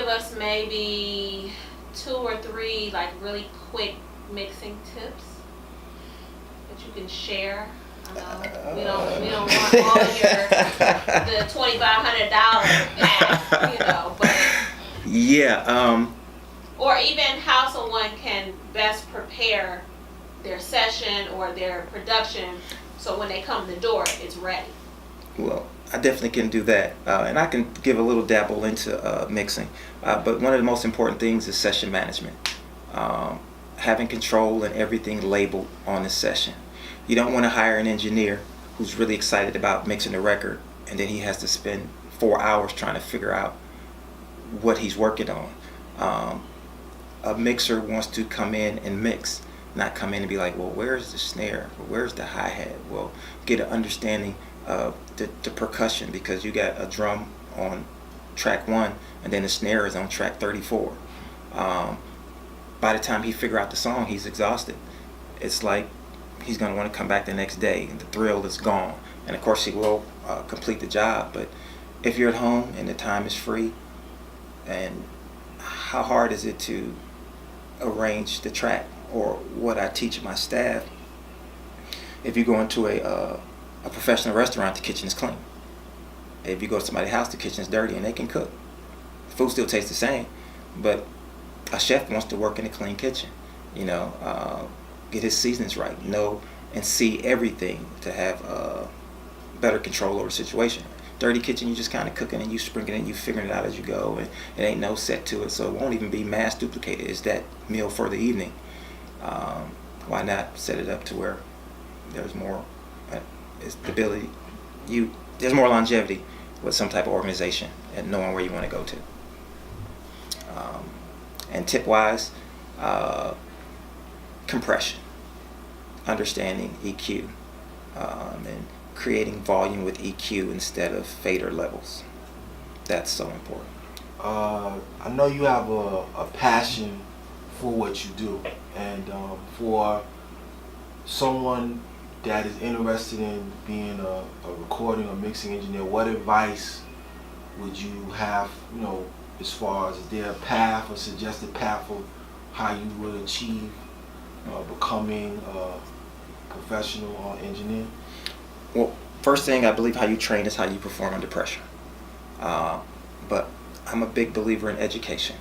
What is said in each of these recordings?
give us maybe 2 or 3 like really quick mixing tips that you can share? I know we don't want all your the $2,500 back, but yeah. Or even how someone can best prepare their session or their production so when they come to the door, it's ready. Well, I definitely can do that, and I can give a little dabble into mixing. But one of the most important things is session management. Having control and everything labeled on the session. You don't want to hire an engineer who's really excited about mixing a record, and then he has to spend 4 hours trying to figure out what he's working on. A mixer wants to come in and mix, not come in and be like, well, where's the snare? Where's the hi-hat? Well, get an understanding of the percussion, because you got a drum on track 1 and then the snare is on track 34. By the time he figure out the song, he's exhausted. It's like he's going to want to come back the next day, and the thrill is gone. And of course he will complete the job, but if you're at home and the time is free, and how hard is it to arrange the track? Or what I teach my staff, if you go into a professional restaurant, the kitchen is clean. If you go to somebody's house, the kitchen is dirty and they can cook. The food still tastes the same, but a chef wants to work in a clean kitchen, get his seasonings right, know and see everything to have better control over the situation. Dirty kitchen, you just kind of cooking and you sprinkling it, you figuring it out as you go, and it ain't no set to it, so it won't even be mass duplicated. It's that meal for the evening. Why not set it up to where there's more stability? There's more longevity with some type of organization and knowing where you want to go to. And tip-wise, compression, understanding EQ, and creating volume with EQ instead of fader levels. That's so important. I know you have a passion for what you do, and for someone that is interested in being a recording or mixing engineer, what advice would you have, as far as, is there a path, a suggested path of how you would achieve becoming a professional engineer? Well, first thing, I believe how you train is how you perform under pressure. But I'm a big believer in education.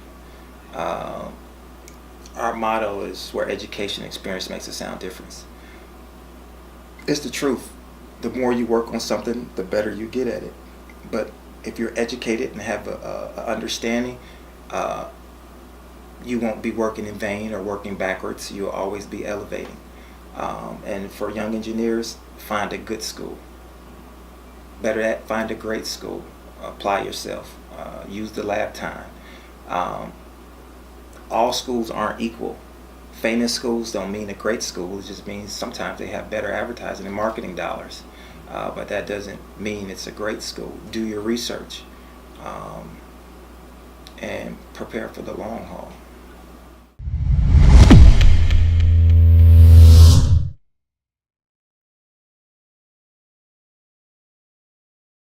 Our motto is where education and experience makes a sound difference. It's the truth. The more you work on something, the better you get at it. But if you're educated and have a understanding, you won't be working in vain or working backwards. You'll always be elevating. And for young engineers, find a good school. Better yet, find a great school. Apply yourself. Use the lab time. All schools aren't equal. Famous schools don't mean a great school. It just means sometimes they have better advertising and marketing dollars. But that doesn't mean it's a great school. Do your research and prepare for the long haul.